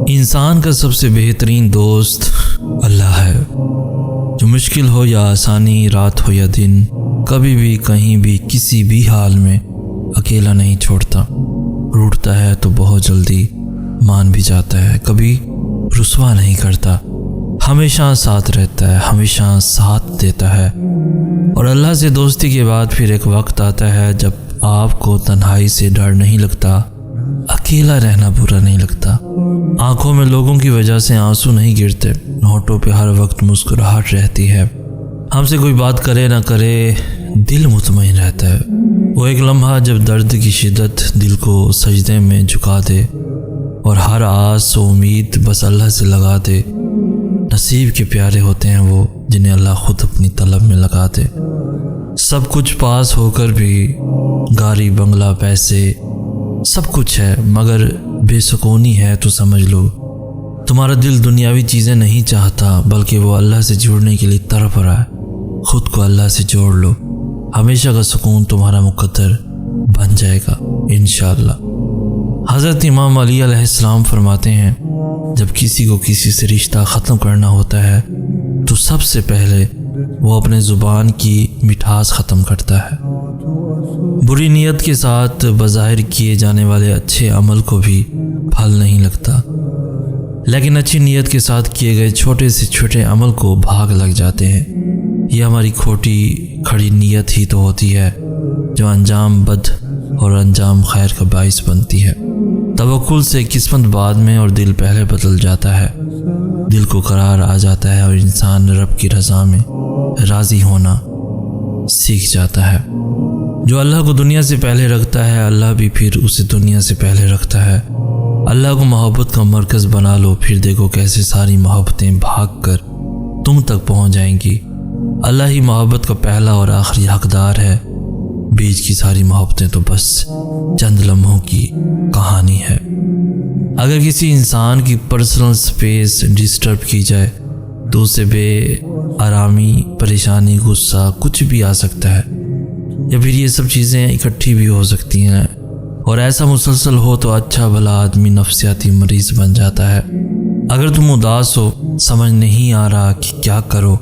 انسان کا سب سے بہترین دوست اللہ ہے، جو مشکل ہو یا آسانی، رات ہو یا دن، کبھی بھی کہیں بھی کسی بھی حال میں اکیلا نہیں چھوڑتا۔ روٹھتا ہے تو بہت جلدی مان بھی جاتا ہے، کبھی رسوا نہیں کرتا، ہمیشہ ساتھ رہتا ہے، ہمیشہ ساتھ دیتا ہے۔ اور اللہ سے دوستی کے بعد پھر ایک وقت آتا ہے جب آپ کو تنہائی سے ڈر نہیں لگتا، اکیلا رہنا برا نہیں لگتا، آنکھوں میں لوگوں کی وجہ سے آنسو نہیں گرتے، ہونٹوں پہ ہر وقت مسکراہٹ رہتی ہے، ہم سے کوئی بات کرے نہ کرے دل مطمئن رہتا ہے۔ وہ ایک لمحہ جب درد کی شدت دل کو سجدے میں جھکا دے اور ہر آس و امید بس اللہ سے لگا دے۔ نصیب کے پیارے ہوتے ہیں وہ جنہیں اللہ خود اپنی طلب میں لگا دے۔ سب کچھ پاس ہو کر بھی، گاڑی بنگلہ پیسے سب کچھ ہے، مگر بے سکونی ہے تو سمجھ لو تمہارا دل دنیاوی چیزیں نہیں چاہتا، بلکہ وہ اللہ سے جڑنے کے لیے تڑپ رہا ہے۔ خود کو اللہ سے جوڑ لو، ہمیشہ کا سکون تمہارا مقدر بن جائے گا انشاءاللہ۔ حضرت امام علی علیہ السلام فرماتے ہیں، جب کسی کو کسی سے رشتہ ختم کرنا ہوتا ہے تو سب سے پہلے وہ اپنے زبان کی مٹھاس ختم کرتا ہے۔ بری نیت کے ساتھ بظاہر کیے جانے والے اچھے عمل کو بھی پھل نہیں لگتا، لیکن اچھی نیت کے ساتھ کیے گئے چھوٹے سے چھوٹے عمل کو بھاگ لگ جاتے ہیں۔ یہ ہماری کھوٹی کھڑی نیت ہی تو ہوتی ہے جو انجام بد اور انجام خیر کا باعث بنتی ہے۔ توکل سے قسمت بعد میں اور دل پہلے بدل جاتا ہے، دل کو قرار آ جاتا ہے اور انسان رب کی رضا میں راضی ہونا سیکھ جاتا ہے۔ جو اللہ کو دنیا سے پہلے رکھتا ہے، اللہ بھی پھر اسے دنیا سے پہلے رکھتا ہے۔ اللہ کو محبت کا مرکز بنا لو، پھر دیکھو کیسے ساری محبتیں بھاگ کر تم تک پہنچ جائیں گی۔ اللہ ہی محبت کا پہلا اور آخری حقدار ہے، بیچ کی ساری محبتیں تو بس چند لمحوں کی کہانی ہے۔ اگر کسی انسان کی پرسنل سپیس ڈسٹرب کی جائے تو اسے بے آرامی، پریشانی، غصہ کچھ بھی آ سکتا ہے، یا پھر یہ سب چیزیں اکٹھی بھی ہو سکتی ہیں، اور ایسا مسلسل ہو تو اچھا بھلا آدمی نفسیاتی مریض بن جاتا ہے۔ اگر تم اداس ہو، سمجھ نہیں آ رہا کہ کیا کرو،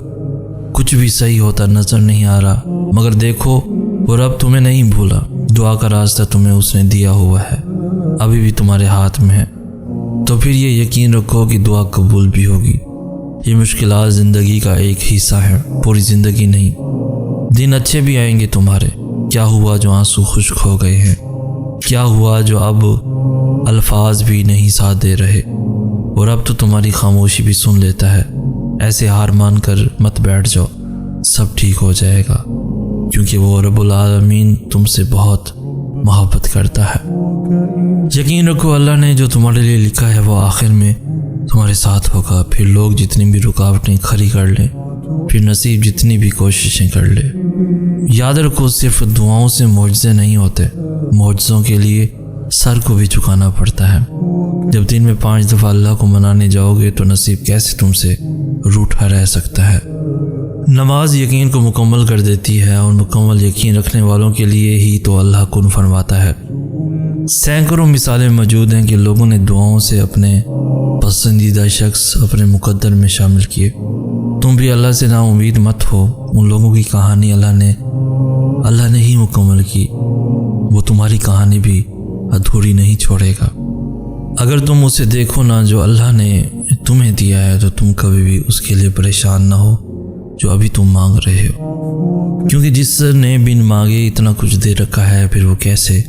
کچھ بھی صحیح ہوتا نظر نہیں آ رہا، مگر دیکھو وہ رب تمہیں نہیں بھولا، دعا کا راستہ تمہیں اس نے دیا ہوا ہے، ابھی بھی تمہارے ہاتھ میں ہے، تو پھر یہ یقین رکھو کہ دعا قبول بھی ہوگی۔ یہ مشکلات زندگی کا ایک حصہ ہے، پوری زندگی نہیں۔ دن اچھے بھی آئیں گے تمہارے، کیا ہوا جو آنسو خشک ہو گئے ہیں، کیا ہوا جو اب الفاظ بھی نہیں ساتھ دے رہے، اور اب تو تمہاری خاموشی بھی سن لیتا ہے۔ ایسے ہار مان کر مت بیٹھ جاؤ، سب ٹھیک ہو جائے گا، کیونکہ وہ رب العالمین تم سے بہت محبت کرتا ہے۔ یقین رکھو اللہ نے جو تمہارے لیے لکھا ہے وہ آخر میں تمہارے ساتھ ہوگا، پھر لوگ جتنی بھی رکاوٹیں کھڑی کر لیں، پھر نصیب جتنی بھی کوششیں کر لے۔ یاد رکھو صرف دعاؤں سے معجزے نہیں ہوتے، معجزوں کے لیے سر کو بھی جھکانا پڑتا ہے۔ جب دن میں 5 دفعہ اللہ کو منانے جاؤ گے تو نصیب کیسے تم سے روٹھا رہ سکتا ہے۔ نماز یقین کو مکمل کر دیتی ہے، اور مکمل یقین رکھنے والوں کے لیے ہی تو اللہ کن فرماتا ہے۔ سینکڑوں مثالیں موجود ہیں کہ لوگوں نے دعاؤں سے اپنے پسندیدہ شخص اپنے مقدر میں شامل کیے۔ تم بھی اللہ سے نا امید مت ہو، ان لوگوں کی کہانی اللہ نے ہی مکمل کی، وہ تمہاری کہانی بھی ادھوری نہیں چھوڑے گا۔ اگر تم اسے دیکھو نا جو اللہ نے تمہیں دیا ہے، تو تم کبھی بھی اس کے لیے پریشان نہ ہو جو ابھی تم مانگ رہے ہو، کیونکہ جس نے بن مانگے اتنا کچھ دے رکھا ہے، پھر وہ کیسے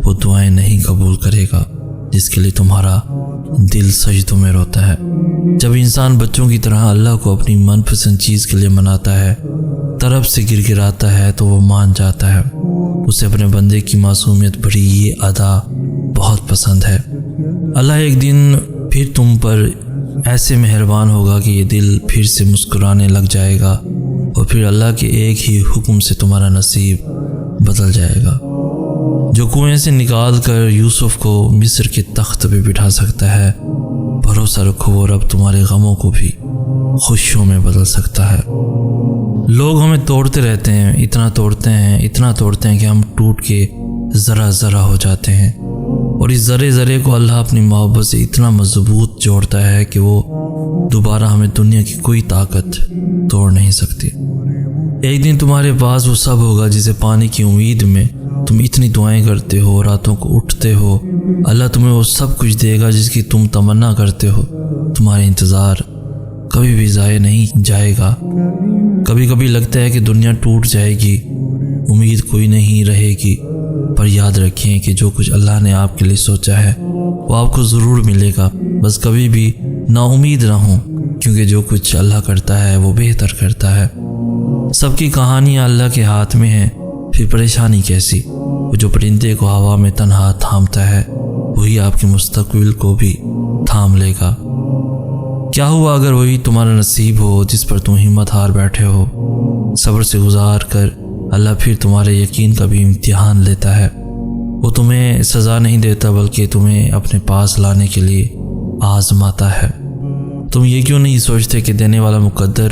وہ دعائیں نہیں قبول کرے گا جس کے لیے تمہارا دل سجدوں میں روتا ہے۔ جب انسان بچوں کی طرح اللہ کو اپنی من پسند چیز کے لیے مناتا ہے، طرف سے گر گراتا ہے، تو وہ مان جاتا ہے۔ اسے اپنے بندے کی معصومیت بھری یہ ادا بہت پسند ہے۔ اللہ ایک دن پھر تم پر ایسے مہربان ہوگا کہ یہ دل پھر سے مسکرانے لگ جائے گا، اور پھر اللہ کے ایک ہی حکم سے تمہارا نصیب بدل جائے گا۔ جو کنویں سے نکال کر یوسف کو مصر کے تخت پہ بٹھا سکتا ہے، بھروسہ رکھو وہ رب تمہارے غموں کو بھی خوشیوں میں بدل سکتا ہے۔ لوگ ہمیں توڑتے رہتے ہیں، اتنا توڑتے ہیں کہ ہم ٹوٹ کے ذرا ذرا ہو جاتے ہیں، اور اس ذرے ذرے کو اللہ اپنی محبت سے اتنا مضبوط جوڑتا ہے کہ وہ دوبارہ ہمیں دنیا کی کوئی طاقت توڑ نہیں سکتی۔ ایک دن تمہارے پاس وہ سب ہوگا جسے پانے کی امید میں تم اتنی دعائیں کرتے ہو، راتوں کو اٹھتے ہو۔ اللہ تمہیں وہ سب کچھ دے گا جس کی تم تمنا کرتے ہو۔ تمہارا انتظار کبھی بھی ضائع نہیں جائے گا۔ کبھی کبھی لگتا ہے کہ دنیا ٹوٹ جائے گی، امید کوئی نہیں رہے گی، پر یاد رکھیں کہ جو کچھ اللہ نے آپ کے لیے سوچا ہے وہ آپ کو ضرور ملے گا۔ بس کبھی بھی نا امید نہ ہوں، کیونکہ جو کچھ اللہ کرتا ہے وہ بہتر کرتا ہے۔ سب کی کہانیاں اللہ کے ہاتھ میں ہیں، پھر پریشانی کیسی؟ وہ جو پرندے کو ہوا میں تنہا تھامتا ہے وہی آپ کے مستقبل کو بھی تھام لے گا۔ کیا ہوا اگر وہی تمہارا نصیب ہو جس پر تم ہمت ہار بیٹھے ہو؟ صبر سے گزار کر اللہ پھر تمہارے یقین کا بھی امتحان لیتا ہے۔ وہ تمہیں سزا نہیں دیتا بلکہ تمہیں اپنے پاس لانے کے لیے آزماتا ہے۔ تم یہ کیوں نہیں سوچتے کہ دینے والا مقدر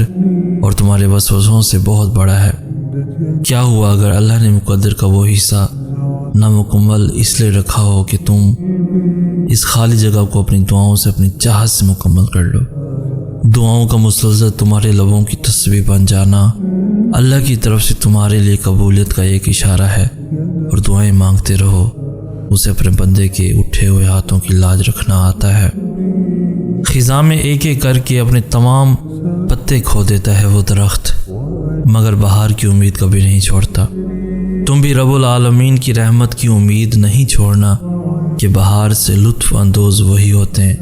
اور تمہارے وسوسوں سے بہت بڑا ہے؟ کیا ہوا اگر اللہ نے مقدر کا وہ حصہ نامکمل اس لیے رکھا ہو کہ تم اس خالی جگہ کو اپنی دعاؤں سے، اپنی چاہت سے مکمل کر لو؟ دعاؤں کا مسلسل تمہارے لبوں کی تسبیح بن جانا اللہ کی طرف سے تمہارے لیے قبولیت کا ایک اشارہ ہے، اور دعائیں مانگتے رہو، اسے اپنے بندے کے اٹھے ہوئے ہاتھوں کی لاج رکھنا آتا ہے۔ خزاں میں ایک ایک کر کے اپنے تمام پتے کھو دیتا ہے وہ درخت، مگر بہار کی امید کبھی نہیں چھوڑتا۔ تم بھی رب العالمین کی رحمت کی امید نہیں چھوڑنا کہ بہار سے لطف اندوز وہی ہوتے ہیں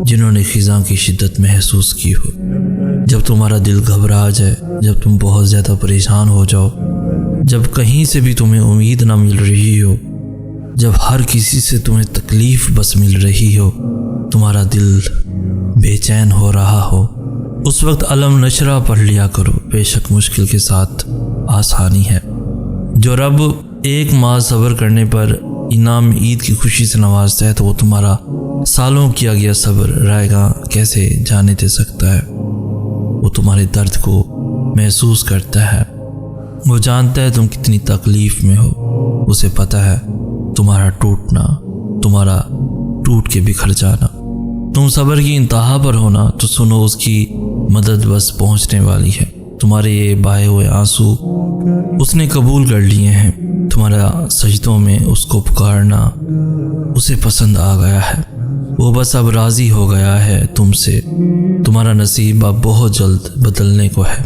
جنہوں نے خزاں کی شدت محسوس کی ہو۔ جب تمہارا دل گھبرا جائے، جب تم بہت زیادہ پریشان ہو جاؤ، جب کہیں سے بھی تمہیں امید نہ مل رہی ہو، جب ہر کسی سے تمہیں تکلیف بس مل رہی ہو، تمہارا دل بے چین ہو رہا ہو، اس وقت علم نشرہ پڑھ لیا کرو۔ بے شک مشکل کے ساتھ آسانی ہے۔ جو رب ایک ماہ صبر کرنے پر انعام عید کی خوشی سے نوازتا ہے تو وہ تمہارا سالوں کیا گیا صبر رائے گاں کیسے جانے دے سکتا ہے؟ وہ تمہارے درد کو محسوس کرتا ہے، وہ جانتا ہے تم کتنی تکلیف میں ہو، اسے پتہ ہے تمہارا ٹوٹنا، تمہارا ٹوٹ کے بکھر جانا۔ تم صبر کی انتہا پر ہونا تو سنو، اس کی مدد بس پہنچنے والی ہے۔ تمہارے یہ بہائے ہوئے آنسو اس نے قبول کر لیے ہیں، تمہارا سجدوں میں اس کو پکارنا اسے پسند آ گیا ہے، وہ بس اب راضی ہو گیا ہے تم سے۔ تمہارا نصیب اب بہت جلد بدلنے کو ہے،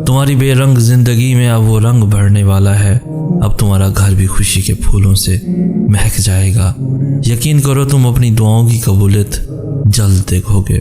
تمہاری بے رنگ زندگی میں اب وہ رنگ بھرنے والا ہے۔ اب تمہارا گھر بھی خوشی کے پھولوں سے مہک جائے گا۔ یقین کرو تم اپنی دعاؤں کی قبولیت جلد دیکھو گے۔